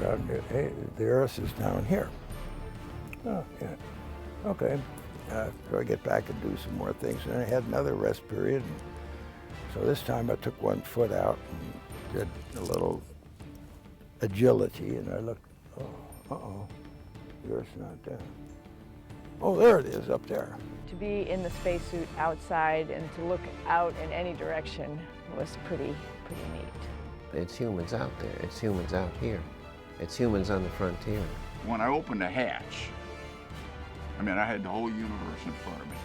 out, hey, the Earth is down here. Oh, yeah, okay. So I get back and do some more things, and I had another rest period. And so this time I took one foot out and did a little agility, and I looked, uh-oh, the Earth's not there. Oh, there it is, up there. To be in the spacesuit outside and to look out in any direction was pretty neat. It's humans out there, it's humans out here, it's humans on the frontier. When I opened the hatch, I mean, I had the whole universe in front of me.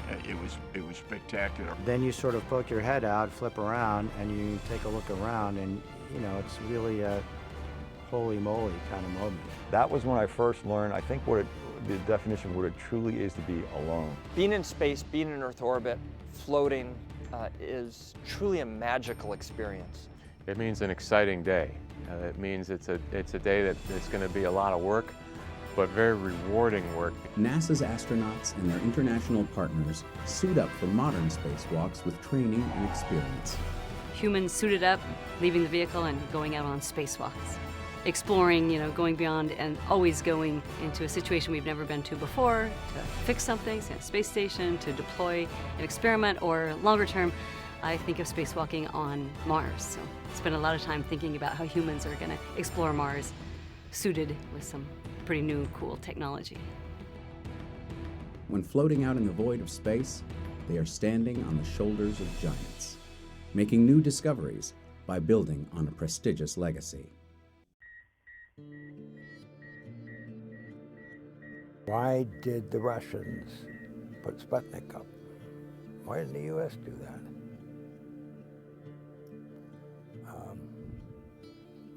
It was spectacular. Then you sort of poke your head out, flip around, and you take a look around, and you know, it's really a holy moly kind of moment. That was when I first learned, I think, the definition of what it truly is to be alone. Being in space, being in Earth orbit, floating is truly a magical experience. It means an exciting day. It means it's a day that it's going to be a lot of work, but very rewarding work. NASA's astronauts and their international partners suit up for modern spacewalks with training and experience. Humans suited up, leaving the vehicle and going out on spacewalks. Exploring, you know, going beyond and always going into a situation we've never been to before, to fix something, say a space station, to deploy an experiment, or longer term, I think of spacewalking on Mars. So spend a lot of time thinking about how humans are going to explore Mars, suited with some pretty new, cool technology. When floating out in the void of space, they are standing on the shoulders of giants, making new discoveries by building on a prestigious legacy. Why did the Russians put Sputnik up? Why didn't the U.S. do that?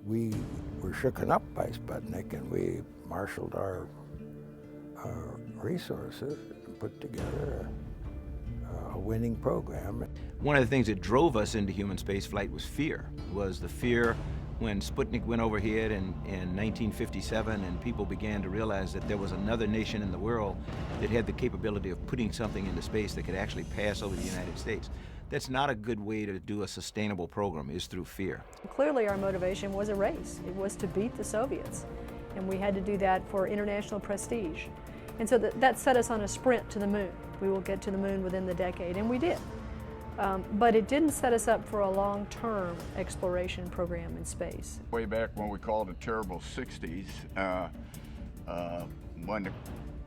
We were shooken up by Sputnik, and we marshaled our resources and put together a winning program. One of the things that drove us into human spaceflight was the fear when Sputnik went overhead in 1957, and people began to realize that there was another nation in the world that had the capability of putting something into space that could actually pass over the United States. That's not a good way to do a sustainable program, is through fear. Clearly our motivation was a race. It was to beat the Soviets, and we had to do that for international prestige. And so that set us on a sprint to the moon. We will get to the moon within the decade, and we did. But it didn't set us up for a long-term exploration program in space. Way back when we called it terrible 60s, when the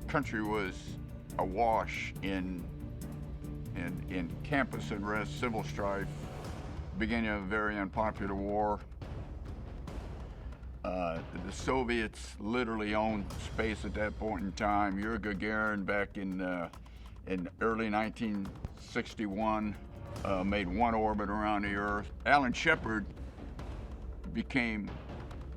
country was awash in campus unrest, civil strife, beginning of a very unpopular war. The Soviets literally owned space at that point in time. Yuri Gagarin back in early 1961 made one orbit around the Earth. Alan Shepard became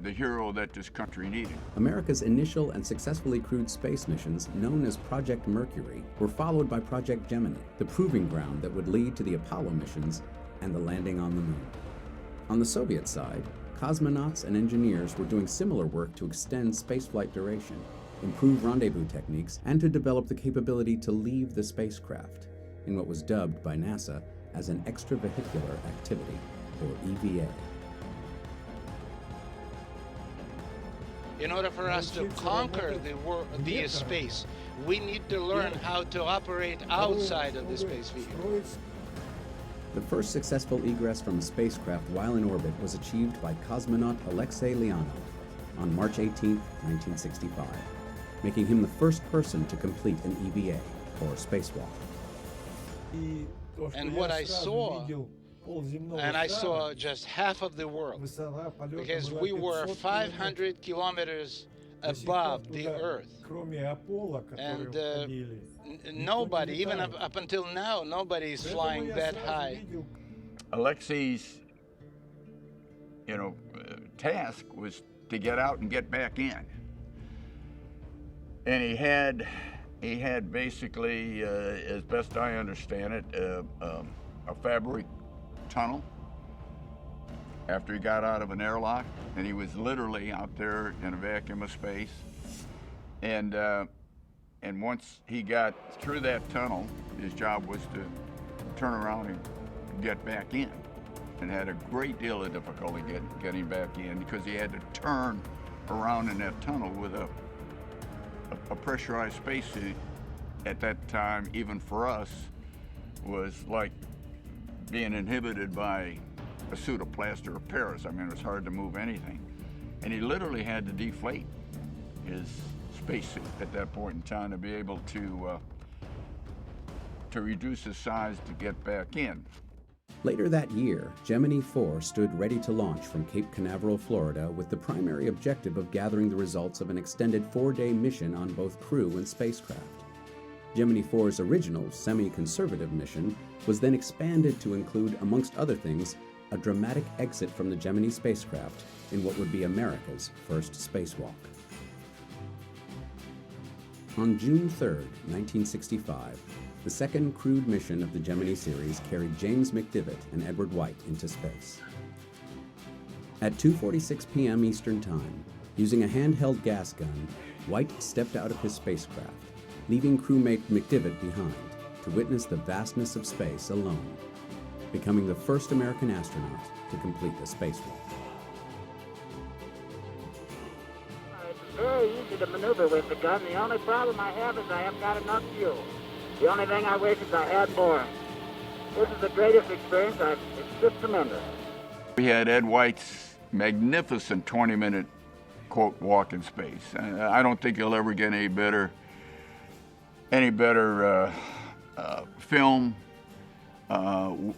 the hero that this country needed. America's initial and successfully crewed space missions, known as Project Mercury, were followed by Project Gemini, the proving ground that would lead to the Apollo missions and the landing on the moon. On the Soviet side, cosmonauts and engineers were doing similar work to extend spaceflight duration, improve rendezvous techniques, and to develop the capability to leave the spacecraft, in what was dubbed by NASA as an extravehicular activity, or EVA. In order for us to conquer the space, we need to learn how to operate outside of the space vehicle. The first successful egress from a spacecraft while in orbit was achieved by cosmonaut Alexei Leonov on March 18, 1965, making him the first person to complete an EVA, or spacewalk. And what I saw, and I saw just half of the world, because we were 500 kilometers above the Earth. And nobody, even up until now, nobody is flying that high. Alexei's, task was to get out and get back in. And he had basically, as best I understand it, a fabric tunnel after he got out of an airlock, and he was literally out there in a vacuum of space. And once he got through that tunnel, his job was to turn around and get back in, and had a great deal of difficulty getting back in because he had to turn around in that tunnel with a pressurized spacesuit at that time, even for us, was like being inhibited by a suit of plaster of Paris. I mean, it was hard to move anything. And he literally had to deflate his spacesuit at that point in time to be able to reduce his size to get back in. Later that year, Gemini 4 stood ready to launch from Cape Canaveral, Florida, with the primary objective of gathering the results of an extended 4-day mission on both crew and spacecraft. Gemini 4's original semi-conservative mission was then expanded to include, amongst other things, a dramatic exit from the Gemini spacecraft in what would be America's first spacewalk. On June 3, 1965, the second crewed mission of the Gemini series carried James McDivitt and Edward White into space. At 2:46 p.m. Eastern Time, using a handheld gas gun, White stepped out of his spacecraft, leaving crewmate McDivitt behind to witness the vastness of space alone, becoming the first American astronaut to complete a spacewalk. It's very easy to maneuver with the gun. The only problem I have is I haven't got enough fuel. The only thing I wish is I had more. This is the greatest experience. It's just tremendous. We had Ed White's magnificent 20-minute, quote, walk in space. I don't think you'll ever get any better film.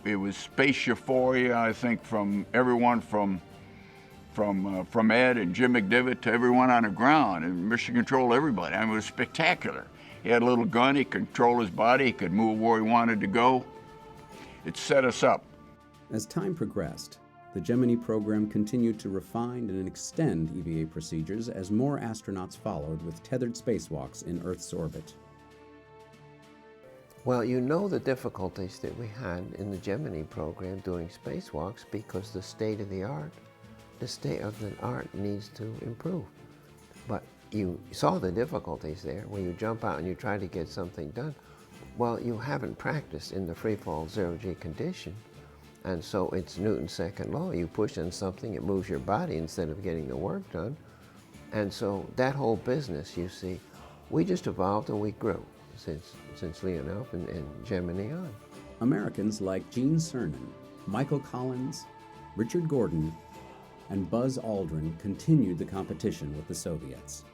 It was space euphoria, I think, from everyone from Ed and Jim McDivitt to everyone on the ground, and mission control everybody. I mean, it was spectacular. He had a little gun, he could control his body, he could move where he wanted to go. It set us up. As time progressed, the Gemini program continued to refine and extend EVA procedures as more astronauts followed with tethered spacewalks in Earth's orbit. Well, you know the difficulties that we had in the Gemini program doing spacewalks because the state of the art needs to improve. But you saw the difficulties there when you jump out and you try to get something done. Well, you haven't practiced in the free fall zero-G condition. And so it's Newton's second law. You push on something, it moves your body instead of getting the work done. And so that whole business, you see, we just evolved and we grew since Leonov and Gemini on. Americans like Gene Cernan, Michael Collins, Richard Gordon, and Buzz Aldrin continued the competition with the Soviets.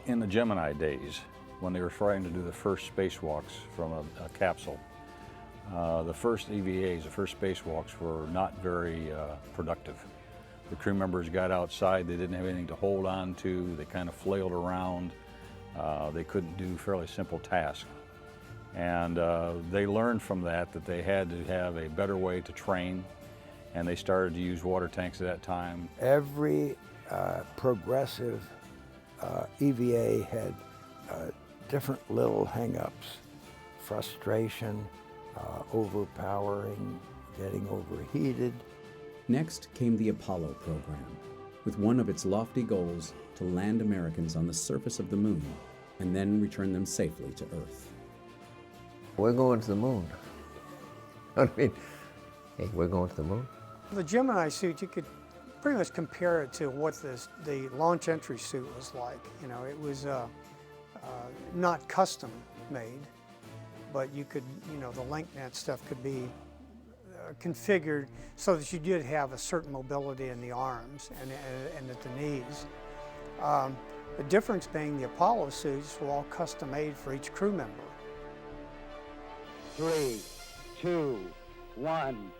In the Gemini days, when they were trying to do the first spacewalks from a capsule, the first EVAs, the first spacewalks, were not very productive. The crew members got outside, they didn't have anything to hold on to, they kind of flailed around, they couldn't do fairly simple tasks. And they learned from that they had to have a better way to train, and they started to use water tanks at that time. Every progressive EVA had different little hang-ups, frustration, overpowering, getting overheated. Next came the Apollo program, with one of its lofty goals to land Americans on the surface of the moon and then return them safely to Earth. We're going to the moon. I mean, hey, we're going to the moon. The Gemini suit, you could pretty much compare it to what the launch entry suit was like. You know, it was not custom made, but you could, you know, the link net stuff could be configured so that you did have a certain mobility in the arms and at the knees. The difference being the Apollo suits were all custom made for each crew member. 3, 2, 1,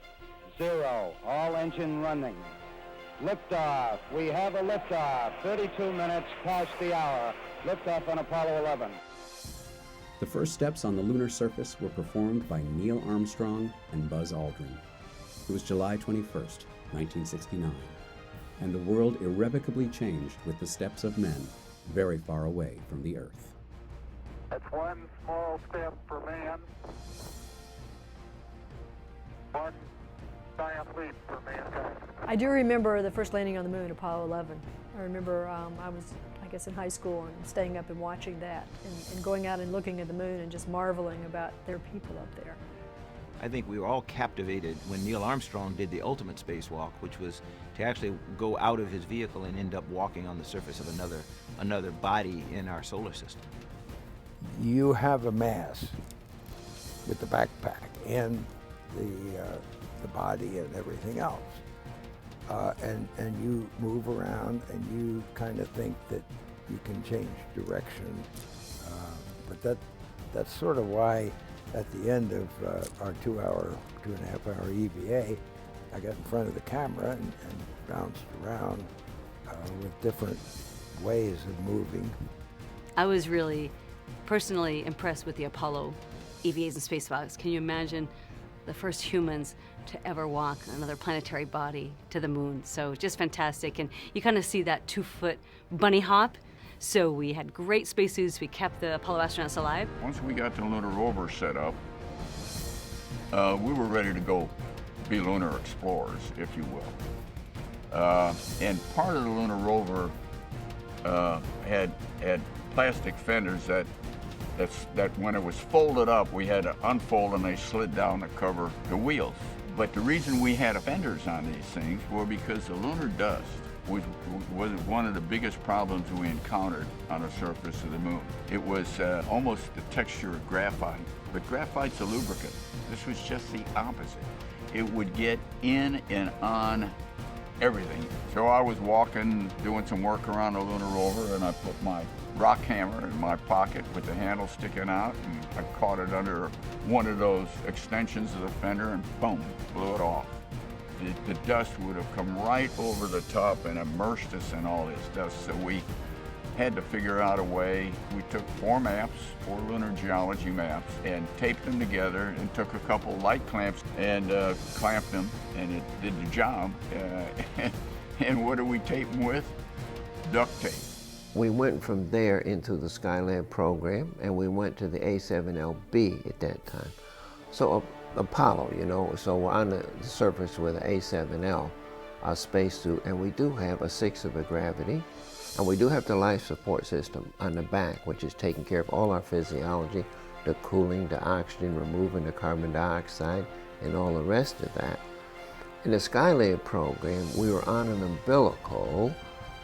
0. All engine running. Liftoff. We have a liftoff. 32 minutes past the hour. Liftoff on Apollo 11. The first steps on the lunar surface were performed by Neil Armstrong and Buzz Aldrin. It was July 21st, 1969, and the world irrevocably changed with the steps of men very far away from the Earth. That's one small step for man, one giant leap for mankind. I do remember the first landing on the moon, Apollo 11. I remember I was, I guess, in high school and staying up and watching that and going out and looking at the moon and just marveling about there are people up there. I think we were all captivated when Neil Armstrong did the ultimate spacewalk, which was to actually go out of his vehicle and end up walking on the surface of another body in our solar system. You have a mass with the backpack and the body and everything else. And you move around and you kind of think that you can change direction. But that's sort of why at the end of our 2.5 hour EVA, I got in front of the camera and bounced around with different ways of moving. I was really personally impressed with the Apollo EVAs and spacewalks. Can you imagine the first humans to ever walk another planetary body to the moon? So just fantastic. And you kind of see that 2-foot bunny hop. So we had great spacesuits. We kept the Apollo astronauts alive. Once we got the lunar rover set up, we were ready to go be lunar explorers, if you will. And part of the lunar rover had plastic fenders that when it was folded up, we had to unfold and they slid down to cover the wheels. But the reason we had fenders on these things were because the lunar dust was one of the biggest problems we encountered on the surface of the moon. It was almost the texture of graphite, but graphite's a lubricant. This was just the opposite. It would get in and on everything. So I was walking, doing some work around the lunar rover, and I put my rock hammer in my pocket with the handle sticking out, and I caught it under one of those extensions of the fender and boom, blew it off. The dust would have come right over the top and immersed us in all this dust. So we had to figure out a way. We took 4 lunar geology maps, and taped them together and took a couple light clamps and clamped them, and it did the job. And what do we tape them with? Duct tape. We went from there into the Skylab program, and we went to the A7LB at that time. So Apollo, you know, so we're on the surface with an A7L spacesuit, and we do have a 6 of a gravity, and we do have the life support system on the back, which is taking care of all our physiology, the cooling, the oxygen, removing the carbon dioxide, and all the rest of that. In the Skylab program, we were on an umbilical.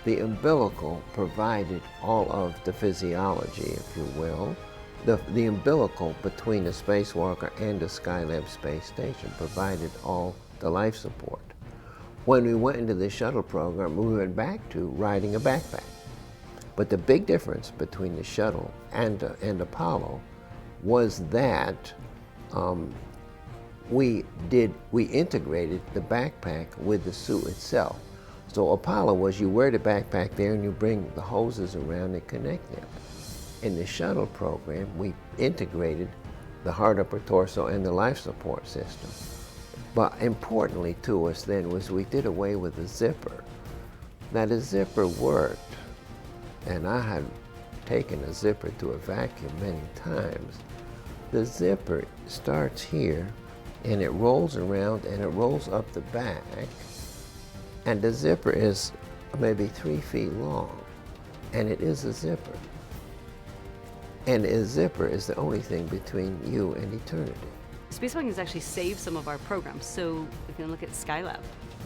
The umbilical provided all of the physiology, if you will. The umbilical between the spacewalker and the Skylab space station provided all the life support. When we went into the shuttle program, we went back to riding a backpack. But the big difference between the shuttle and Apollo was that we integrated the backpack with the suit itself. So Apollo was you wear the backpack there and you bring the hoses around and connect them. In the shuttle program, we integrated the hard upper torso and the life support system. But importantly to us then was we did away with the zipper. Now the zipper worked, and I had taken a zipper to a vacuum many times. The zipper starts here, and it rolls around and it rolls up the back, and the zipper is maybe 3 feet long, and it is a zipper. And a zipper is the only thing between you and eternity. Spacewalking has actually saved some of our programs. So we can look at Skylab,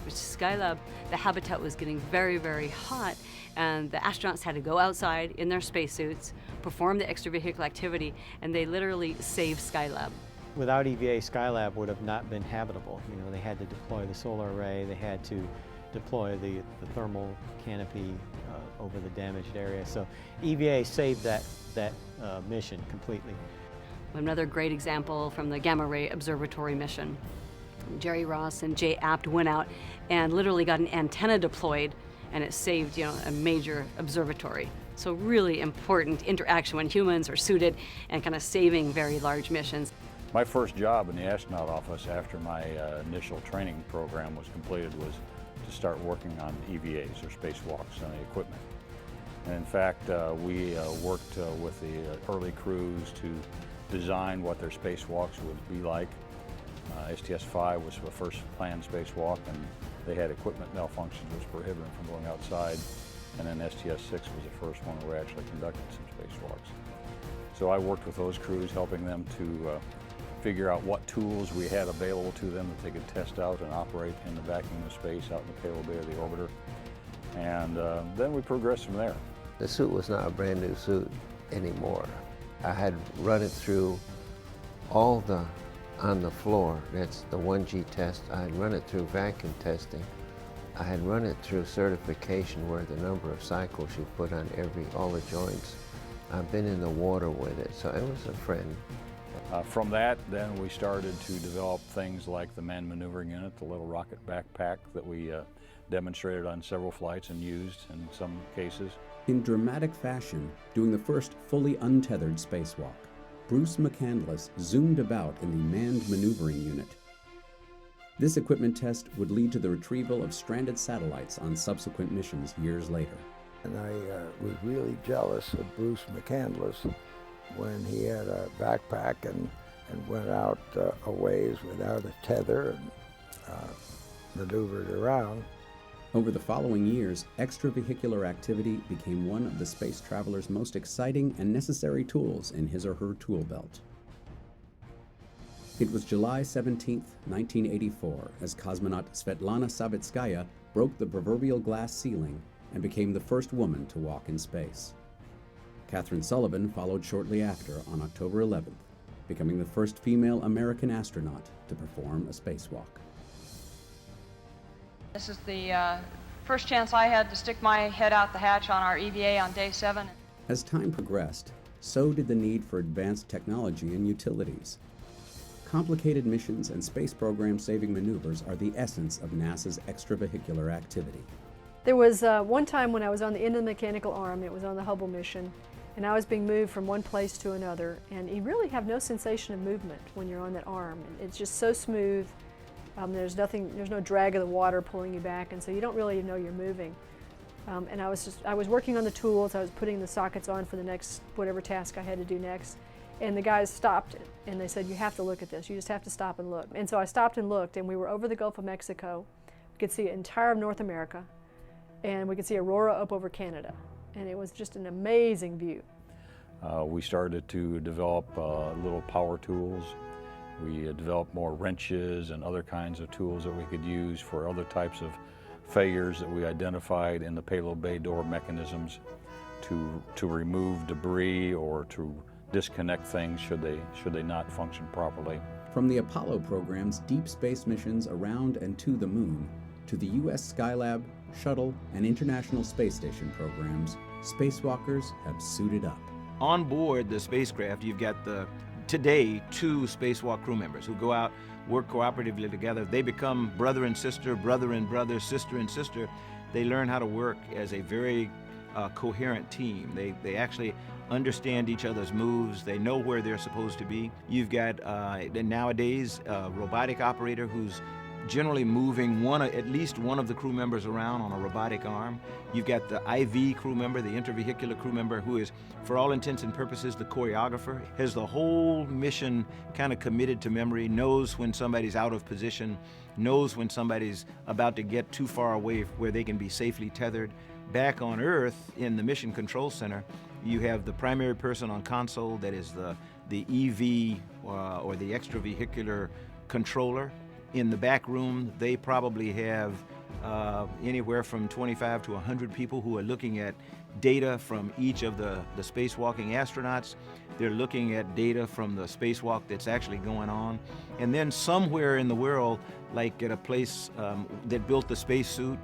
which Skylab, the habitat was getting very, very hot, and the astronauts had to go outside in their spacesuits, perform the extravehicular activity, and they literally saved Skylab. Without EVA, Skylab would have not been habitable. You know, they had to deploy the solar array, they had to deploy the thermal canopy over the damaged area. So EVA saved that mission completely. Another great example from the Gamma Ray Observatory mission. Jerry Ross and Jay Apt went out and literally got an antenna deployed, and it saved, you know, a major observatory. So really important interaction when humans are suited and kind of saving very large missions. My first job in the astronaut office after my initial training program was completed was to start working on EVAs, or spacewalks, and the equipment. And in fact, we worked with the early crews to design what their spacewalks would be like. STS-5 was the first planned spacewalk, and they had equipment malfunctions which prohibited them from going outside. And then STS-6 was the first one where we actually conducted some spacewalks. So I worked with those crews, helping them to figure out what tools we had available to them that they could test out and operate in the vacuum of space out in the payload bay of the orbiter. And then we progressed from there. The suit was not a brand new suit anymore. I had run it through all the on the floor, that's the 1G test. I had run it through vacuum testing. I had run it through certification where the number of cycles you put on all the joints. I've been in the water with it, so it was a friend. From that, then we started to develop things like the manned maneuvering unit, the little rocket backpack that we demonstrated on several flights and used in some cases. In dramatic fashion, doing the first fully untethered spacewalk, Bruce McCandless zoomed about in the manned maneuvering unit. This equipment test would lead to the retrieval of stranded satellites on subsequent missions years later. And I was really jealous of Bruce McCandless when he had a backpack and went out a ways without a tether and maneuvered around. Over the following years, extravehicular activity became one of the space traveler's most exciting and necessary tools in his or her tool belt. It was July 17, 1984, as cosmonaut Svetlana Savitskaya broke the proverbial glass ceiling and became the first woman to walk in space. Catherine Sullivan followed shortly after on October 11th, becoming the first female American astronaut to perform a spacewalk. This is the first chance I had to stick my head out the hatch on our EVA on day 7. As time progressed, so did the need for advanced technology and utilities. Complicated missions and space program-saving maneuvers are the essence of NASA's extravehicular activity. There was one time when I was on the end of the mechanical arm, it was on the Hubble mission, and I was being moved from one place to another, and you really have no sensation of movement when you're on that arm. It's just so smooth. There's no drag of the water pulling you back, and so you don't really know you're moving. And I was working on the tools, I was putting the sockets on for the next, whatever task I had to do next, and the guys stopped it, and they said, you have to look at this, you just have to stop and look. And so I stopped and looked, and we were over the Gulf of Mexico. We could see the entire of North America, and we could see Aurora up over Canada, and it was just an amazing view. We started to develop little power tools. We developed more wrenches and other kinds of tools that we could use for other types of failures that we identified in the payload bay door mechanisms to remove debris or to disconnect things should they not function properly. From the Apollo program's deep space missions around and to the moon, to the U.S. Skylab, Shuttle, and International Space Station programs, spacewalkers have suited up. On board the spacecraft, you've got today 2 spacewalk crew members who go out, work cooperatively together. They become brother and sister, brother and brother, sister and sister. They learn how to work as a very coherent team. They actually understand each other's moves. They know where they're supposed to be. You've got nowadays a robotic operator who's generally moving at least one of the crew members around on a robotic arm. You've got the IV crew member, the intervehicular crew member, who is, for all intents and purposes, the choreographer, has the whole mission kind of committed to memory, knows when somebody's out of position, knows when somebody's about to get too far away where they can be safely tethered. Back on Earth, in the Mission Control Center, you have the primary person on console, that is the EV or the extravehicular controller. In the back room, they probably have anywhere from 25 to 100 people who are looking at data from each of the spacewalking astronauts. They're looking at data from the spacewalk that's actually going on. And then somewhere in the world, like at a place that built the spacesuit,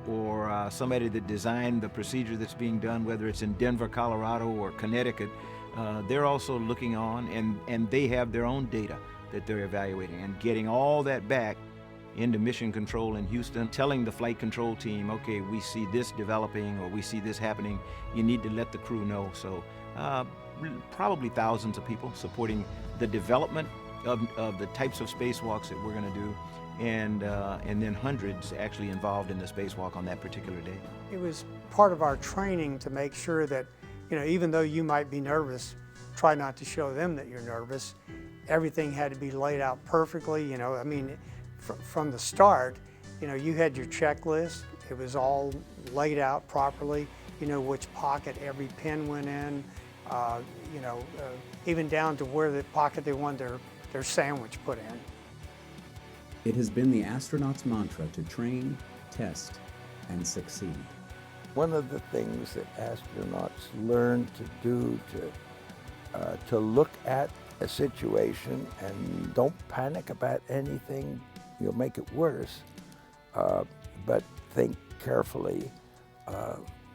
or somebody that designed the procedure that's being done, whether it's in Denver, Colorado, or Connecticut, they're also looking on, and they have their own data that they're evaluating, and getting all that back into mission control in Houston, telling the flight control team, okay, we see this developing or we see this happening, you need to let the crew know. So probably thousands of people supporting the development of the types of spacewalks that we're going to do, and then hundreds actually involved in the spacewalk on that particular day. It was part of our training to make sure that, even though you might be nervous, try not to show them that you're nervous. Everything had to be laid out perfectly, from the start, you had your checklist. It was all laid out properly, which pocket every pin went in, even down to where the pocket they wanted their their sandwich put in. It has been the astronauts' mantra to train, test, and succeed. One of the things that astronauts learn to do to look at a situation and don't panic about anything, you'll make it worse, but think carefully,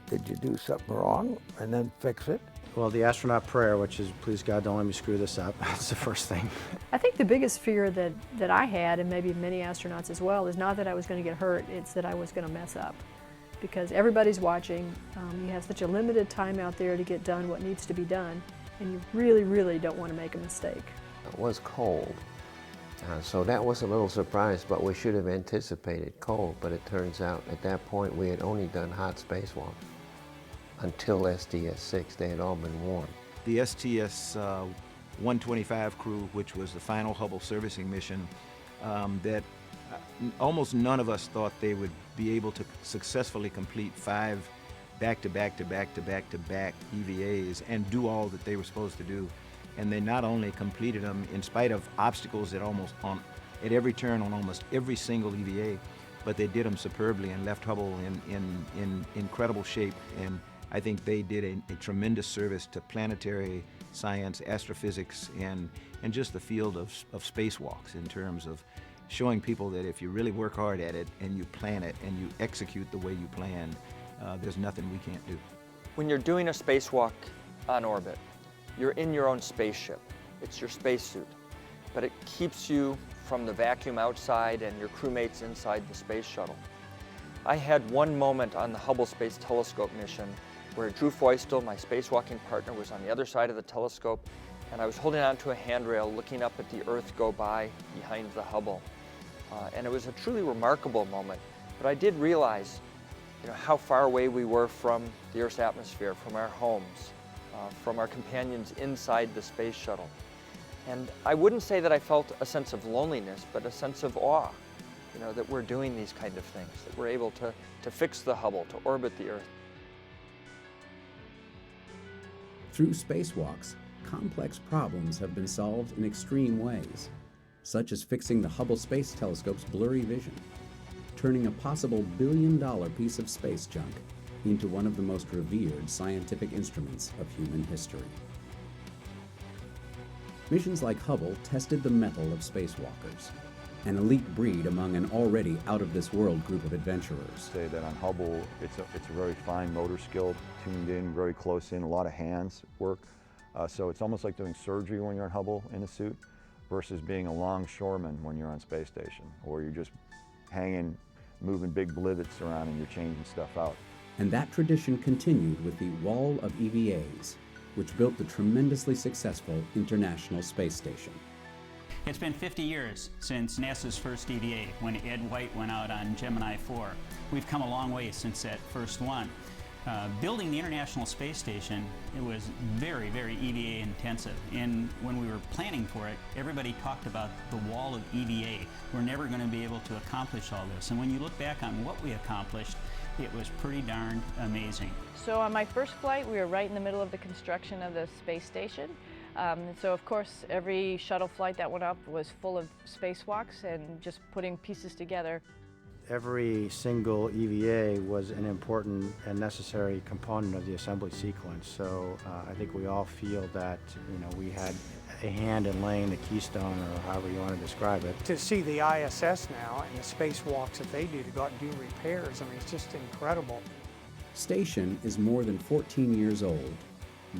did you do something wrong, and then fix it. Well, the astronaut prayer, which is, please God, don't let me screw this up, that's the first thing. I think the biggest fear that I had, and maybe many astronauts as well, is not that I was going to get hurt, it's that I was going to mess up. Because everybody's watching, you have such a limited time out there to get done what needs to be done, and you really, really don't want to make a mistake. It was cold, so that was a little surprise, but we should have anticipated cold, but it turns out at that point we had only done hot spacewalks. Until STS-6, they had all been warm. The STS-125 crew, which was the final Hubble servicing mission, that almost none of us thought they would be able to successfully complete 5 back-to-back-to-back-to-back-to-back EVAs and do all that they were supposed to do. And they not only completed them in spite of obstacles at every turn on almost every single EVA, but they did them superbly and left Hubble in incredible shape. And I think they did a tremendous service to planetary science, astrophysics, and just the field of spacewalks in terms of showing people that if you really work hard at it and you plan it and you execute the way you planned, there's nothing we can't do. When you're doing a spacewalk on orbit, you're in your own spaceship. It's your spacesuit, but it keeps you from the vacuum outside and your crewmates inside the space shuttle. I had one moment on the Hubble Space Telescope mission where Drew Feustel, my spacewalking partner, was on the other side of the telescope, and I was holding onto a handrail looking up at the Earth go by behind the Hubble. And it was a truly remarkable moment, but I did realize how far away we were from the Earth's atmosphere, from our homes, from our companions inside the space shuttle. And I wouldn't say that I felt a sense of loneliness, but a sense of awe, that we're doing these kind of things, that we're able to fix the Hubble, to orbit the Earth. Through spacewalks, complex problems have been solved in extreme ways, such as fixing the Hubble Space Telescope's blurry vision, turning a possible billion-dollar piece of space junk into one of the most revered scientific instruments of human history. Missions like Hubble tested the mettle of spacewalkers, an elite breed among an already out-of-this-world group of adventurers. Say that on Hubble, it's a very fine motor skill, tuned in, very close in, a lot of hands work. So it's almost like doing surgery when you're on Hubble in a suit versus being a longshoreman when you're on space station, or you're just hanging, moving big blivets around and you're changing stuff out. And that tradition continued with the Wall of EVAs, which built the tremendously successful International Space Station. It's been 50 years since NASA's first EVA, when Ed White went out on Gemini 4. We've come a long way since that first one. Building the International Space Station, it was very, very EVA intensive. And when we were planning for it, everybody talked about the wall of EVA. We're never going to be able to accomplish all this. And when you look back on what we accomplished, it was pretty darn amazing. So on my first flight, we were right in the middle of the construction of the space station. So of course, every shuttle flight that went up was full of spacewalks and just putting pieces together. Every single EVA was an important and necessary component of the assembly sequence. So I think we all feel that we had a hand in laying the keystone, or however you want to describe it. To see the ISS now and the spacewalks that they do to go out and do repairs, I mean, it's just incredible. Station is more than 14 years old,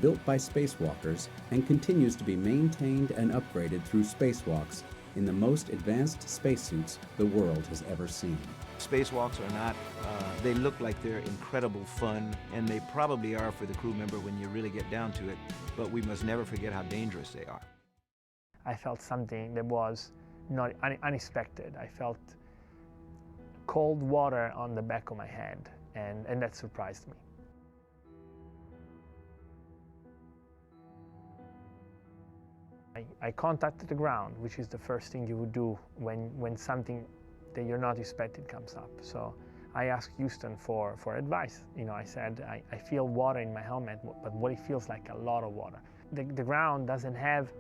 built by spacewalkers, and continues to be maintained and upgraded through spacewalks in the most advanced spacesuits the world has ever seen. Spacewalks are not, they look like they're incredible fun, and they probably are for the crew member when you really get down to it, but we must never forget how dangerous they are. I felt something that was not unexpected. I felt cold water on the back of my head, and that surprised me. I contacted the ground, which is the first thing you would do when something that you're not expecting comes up. So I asked Houston for advice. I said, I feel water in my helmet, but what it feels like a lot of water. The ground doesn't have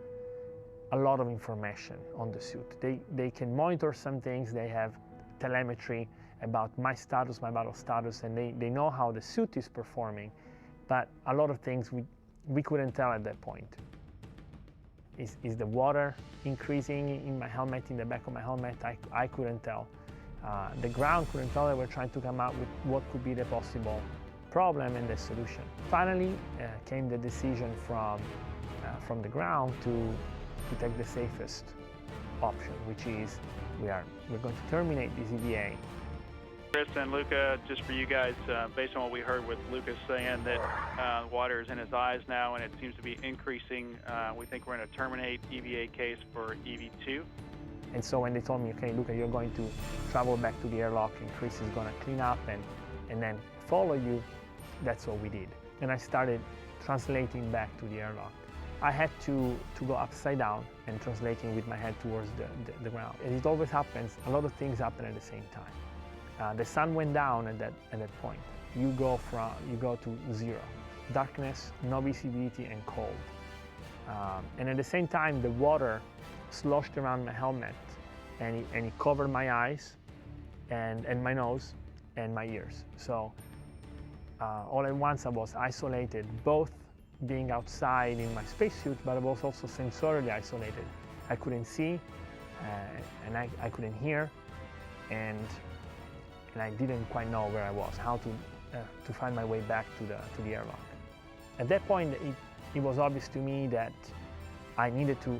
a lot of information on the suit. They can monitor some things, they have telemetry about my status, my vital status, and they know how the suit is performing, but a lot of things we couldn't tell at that point. Is the water increasing in my helmet, in the back of my helmet? I couldn't tell. The ground couldn't tell. They were trying to come up with what could be the possible problem and the solution. Finally came the decision from the ground to take the safest option, which is we're going to terminate this EVA. Chris and Luca, just for you guys, based on what we heard with Lucas saying that water is in his eyes now and it seems to be increasing, we think we're going to terminate EVA case for EV2. And so when they told me, okay, Luca, you're going to travel back to the airlock and Chris is going to clean up and then follow you, that's what we did. And I started translating back to the airlock. I had to go upside down and translating with my head towards the ground. As it always happens, a lot of things happen at the same time. The sun went down at that point. You go to zero. Darkness, no visibility, and cold. And at the same time, the water sloshed around my helmet and it covered my eyes and my nose and my ears. So all at once I was isolated, both being outside in my spacesuit, but I was also sensorily isolated. I couldn't see and I couldn't hear, and I didn't quite know where I was, how to find my way back to the airlock. At that point, it was obvious to me that I needed to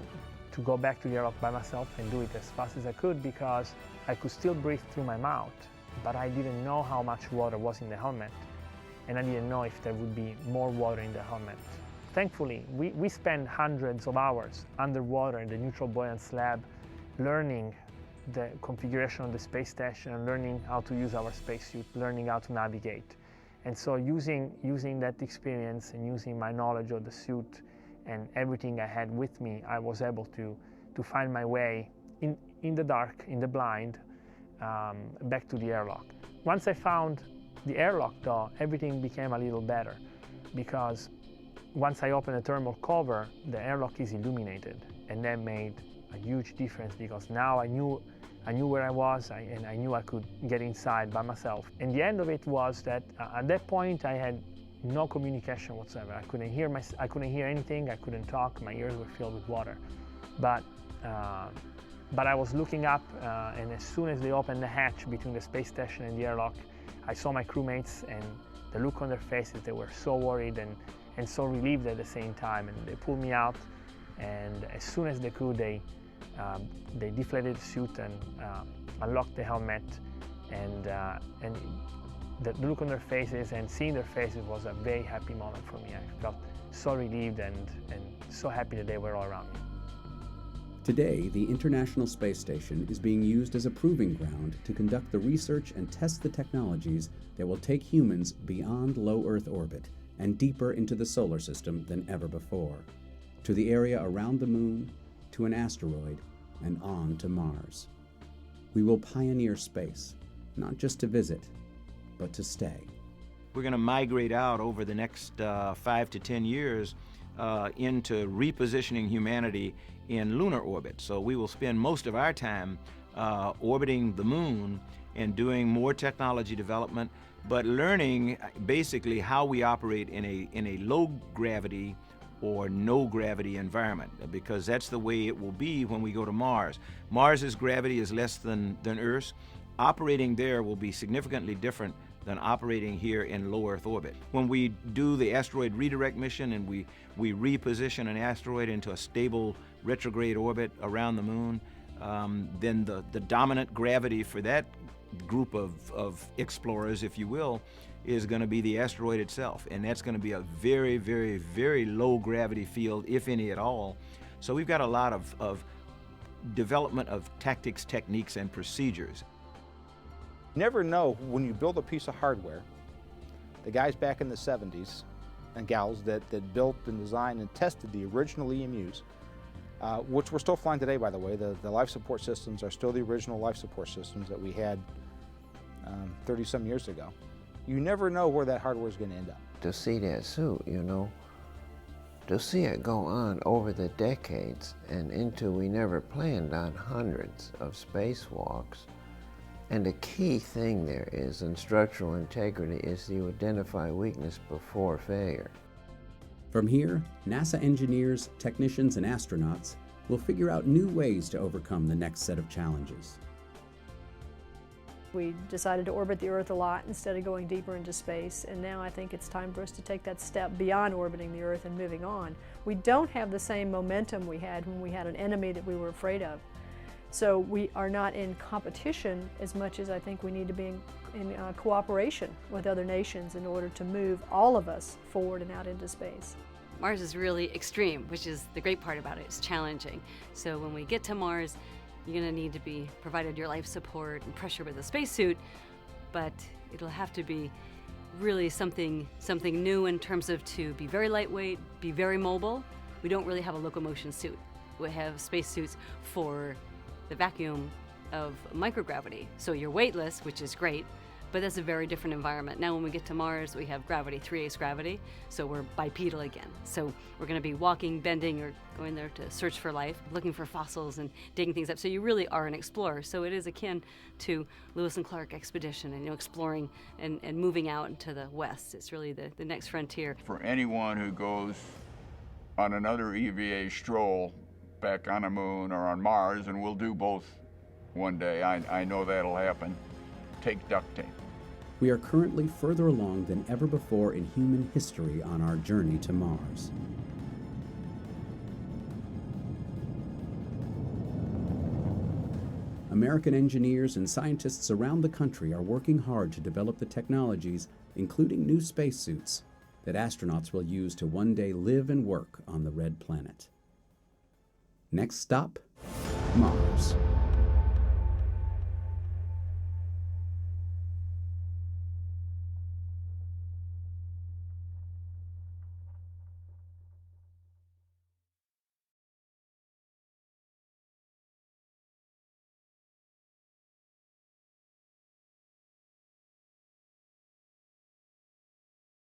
go back to the airlock by myself and do it as fast as I could, because I could still breathe through my mouth, but I didn't know how much water was in the helmet, and I didn't know if there would be more water in the helmet. Thankfully, we spent hundreds of hours underwater in the neutral buoyant slab learning the configuration of the space station, learning how to use our spacesuit, learning how to navigate. And so using that experience and using my knowledge of the suit and everything I had with me, I was able to find my way in the dark, in the blind, back to the airlock. Once I found the airlock though, everything became a little better, because once I opened the thermal cover, the airlock is illuminated, and that made a huge difference, because now I knew where I was, and I knew I could get inside by myself. And the end of it was that at that point I had no communication whatsoever. I couldn't hear anything. I couldn't talk. My ears were filled with water. But I was looking up, and as soon as they opened the hatch between the space station and the airlock, I saw my crewmates, and the look on their faces, they were so worried and so relieved at the same time. And they pulled me out, and as soon as they could, they deflated the suit and unlocked the helmet, and the look on their faces and seeing their faces was a very happy moment for me. I felt so relieved and so happy that they were all around me. Today, the International Space Station is being used as a proving ground to conduct the research and test the technologies that will take humans beyond low Earth orbit and deeper into the solar system than ever before, to the area around the moon, to an asteroid, and on to Mars. We will pioneer space, not just to visit, but to stay. We're going to migrate out over the next 5 to 10 years into repositioning humanity in lunar orbit. So we will spend most of our time orbiting the moon and doing more technology development, but learning basically how we operate in a low gravity or no gravity environment, because that's the way it will be when we go to Mars. Mars's gravity is less than Earth's. Operating there will be significantly different than operating here in low Earth orbit. When we do the asteroid redirect mission and we reposition an asteroid into a stable retrograde orbit around the moon, then the dominant gravity for that group of explorers, if you will, is going to be the asteroid itself, and that's going to be a very, very, very low gravity field, if any at all. So we've got a lot of development of tactics, techniques, and procedures. Never know when you build a piece of hardware, the guys back in the 70s and gals that built and designed and tested the original EMUs, which we're still flying today, by the way. The life support systems are still the original life support systems that we had 30-some years ago. You never know where that hardware is going to end up. To see that suit, you know, to see it go on over the decades and into we never planned on hundreds of spacewalks. And the key thing there is in structural integrity is you identify weakness before failure. From here, NASA engineers, technicians, and astronauts will figure out new ways to overcome the next set of challenges. We decided to orbit the Earth a lot instead of going deeper into space, and now I think it's time for us to take that step beyond orbiting the Earth and moving on. We don't have the same momentum we had when we had an enemy that we were afraid of. So we are not in competition as much as I think we need to be in cooperation with other nations in order to move all of us forward and out into space. Mars is really extreme, which is the great part about it. It's challenging. So when we get to Mars, you're going to need to be provided your life support and pressure with a spacesuit, but it'll have to be really something new in terms of to be very lightweight, be very mobile. We don't really have a locomotion suit. We have spacesuits for the vacuum of microgravity. So you're weightless, which is great, but that's a very different environment. Now when we get to Mars, we have gravity, 3/8 gravity, so we're bipedal again. So we're going to be walking, bending, or going there to search for life, looking for fossils and digging things up. So you really are an explorer. So it is akin to Lewis and Clark expedition and exploring and moving out into the west. It's really the next frontier. For anyone who goes on another EVA stroll back on the moon or on Mars, and we'll do both one day, I know that'll happen, take duct tape. We are currently further along than ever before in human history on our journey to Mars. American engineers and scientists around the country are working hard to develop the technologies, including new spacesuits, that astronauts will use to one day live and work on the Red Planet. Next stop, Mars.